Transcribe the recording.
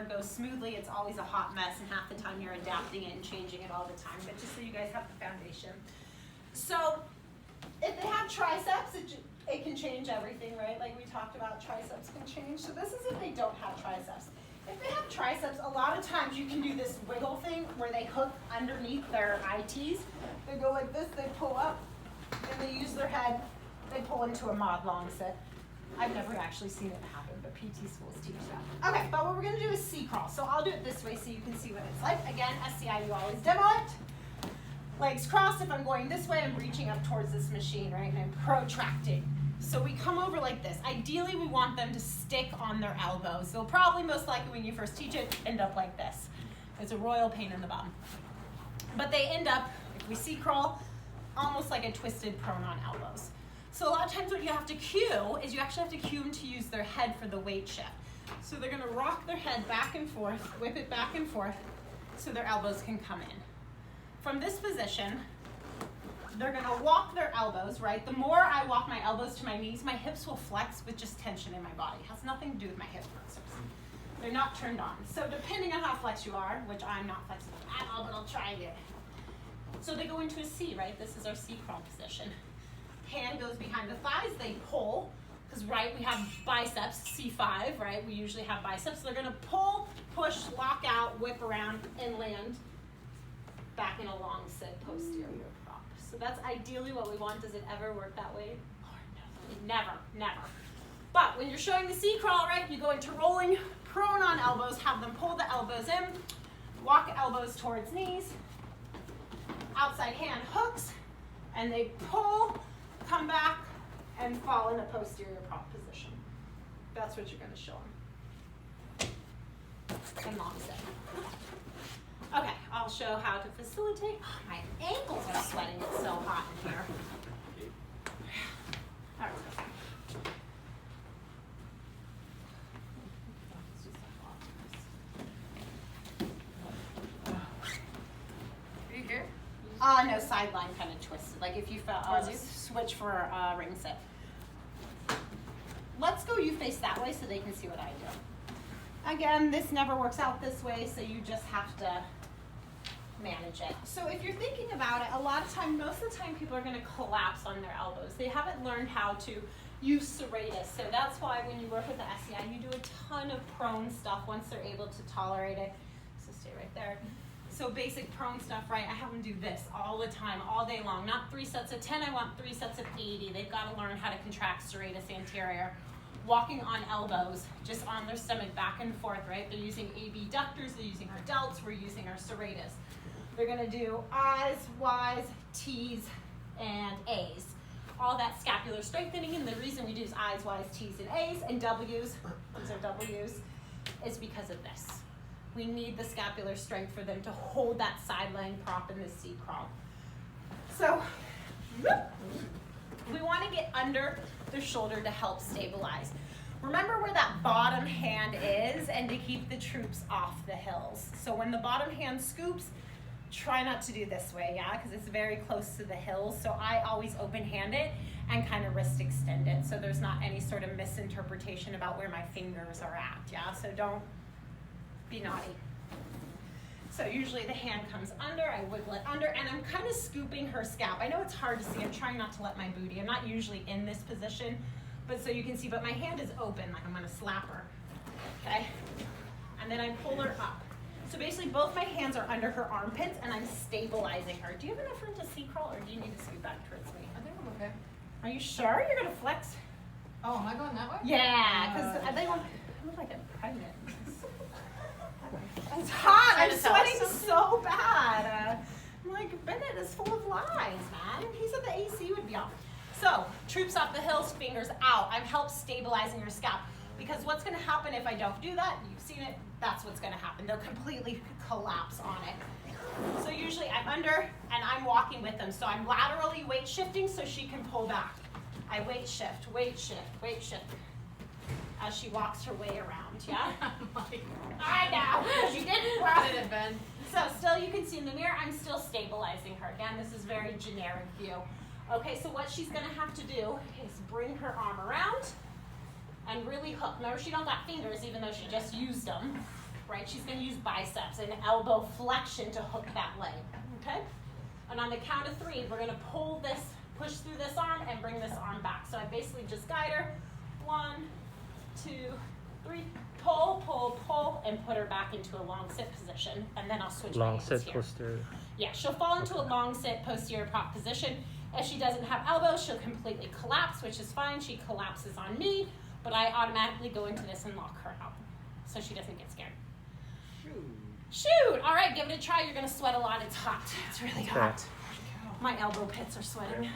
never goes smoothly. It's always a hot mess, and half the time you're adapting it and changing it all the time. But just so you guys have the foundation. So if they have triceps, it can change everything, right? Like we talked about, triceps can change. So this is if they don't have triceps. If they have triceps, a lot of times you can do this wiggle thing where they hook underneath their ITs. They go like this, they pull up, and they use their head, they pull into a mod long sit. I've never actually seen it happen, but PT schools teach that. Okay, but what we're gonna do is C-crawl. So I'll do it this way so you can see what it's like. Again, SCI, you always demo it. Legs crossed. If I'm going this way, I'm reaching up towards this machine, right? And I'm protracting. So we come over like this. Ideally, we want them to stick on their elbows. They'll probably, most likely, when you first teach it, end up like this. It's a royal pain in the bum. But they end up, if we C-crawl, almost like a twisted prone on elbows. So a lot of times what you have to cue is you actually have to cue them to use their head for the weight shift. So they're gonna rock their head back and forth, whip it back and forth, so their elbows can come in. From this position, they're gonna walk their elbows, right? The more I walk my elbows to my knees, my hips will flex with just tension in my body. It has nothing to do with my hip flexors. They're not turned on. So depending on how flexed you are, which I'm not flexible at all, but I'll try it. So they go into a C, right? This is our C-crawl position. Hand goes behind the thighs, they pull, because right, we have biceps, C5, right? We usually have biceps. So they're gonna pull, push, lock out, whip around, and land back in a long sit posterior prop. So that's ideally what we want. Does it ever work that way? Lord, no. Never, never. But when you're showing the C-crawl, right, you go into rolling, prone on elbows, have them pull the elbows in, walk elbows towards knees, outside hand hooks, and they pull, come back, and fall in a posterior prop position. That's what you're going to show them. And long sit. Okay, I'll show how to facilitate. Oh, my ankles are sweating. It's so hot in here. All right. Are you here? No, sideline kind of twisted. Like if you felt, switch for a ring sit. Let's go you face that way so they can see what I do. Again, this never works out this way, so you just have to manage it. So if you're thinking about it, a lot of time, most of the time people are going to collapse on their elbows. They haven't learned how to use serratus. So that's why when you work with the SCI, you do a ton of prone stuff once they're able to tolerate it. So stay right there. So basic prone stuff, right? I have them do this all the time, all day long. Not 3 sets of 10, I want 3 sets of 80. They've got to learn how to contract serratus anterior. Walking on elbows, just on their stomach, back and forth, right? They're using abductors, they're using our delts, we're using our serratus. They're gonna do I's, Y's, T's, and A's. All that scapular strengthening, and the reason we do I's, Y's, T's, and A's, and W's, these are W's, is because of this. We need the scapular strength for them to hold that sideline prop in the C-crawl. So, we want to get under the shoulder to help stabilize. Remember where that bottom hand is, and to keep the troops off the hills. So when the bottom hand scoops, try not to do this way, yeah, because it's very close to the hills. So I always open hand it and kind of wrist extend it, so there's not any sort of misinterpretation about where my fingers are at, yeah. So don't be naughty. So usually the hand comes under, I wiggle it under, and I'm kind of scooping her scalp. I know it's hard to see, I'm trying not to let my booty, I'm not usually in this position, but so you can see, but my hand is open, like I'm gonna slap her, okay? And then I pull her up. So basically both my hands are under her armpits and I'm stabilizing her. Do you have enough room to C-crawl, or do you need to scoot back towards me? I think I'm okay. Are you sure you're gonna flex? Oh, am I going that way? Yeah, because they want, I look like I'm pregnant. It's hot, I'm sweating so bad. I'm like, Bennett is full of lies, man. He said the AC would be off. So, troops off the hills, fingers out. I've helped stabilizing your scalp. Because what's gonna happen if I don't do that, you've seen it, that's what's gonna happen. They'll completely collapse on it. So usually I'm under and I'm walking with them. So I'm laterally weight shifting so she can pull back. I weight shift, weight shift, weight shift. As she walks her way around, yeah? I know, because you didn't How did it bend? So still you can see in the mirror, I'm still stabilizing her. Again, this is very generic view. Okay, so what she's gonna have to do is bring her arm around and really hook. Remember, she don't got fingers even though she just used them, right? She's gonna use biceps and elbow flexion to hook that leg, okay? And on the count of 3, we're gonna push through this arm and bring this arm back. So I basically just guide her, 1, 2, 3, pull, pull, pull, and put her back into a long sit position. And then I'll switch my hands Long sit here. posterior. Yeah, she'll fall into a long sit posterior prop position. If she doesn't have elbows, she'll completely collapse, which is fine. She collapses on me, but I automatically go into this and lock her out so she doesn't get scared. Shoot! All right, give it a try. You're gonna sweat a lot. It's hot. It's really hot. My elbow pits are sweating.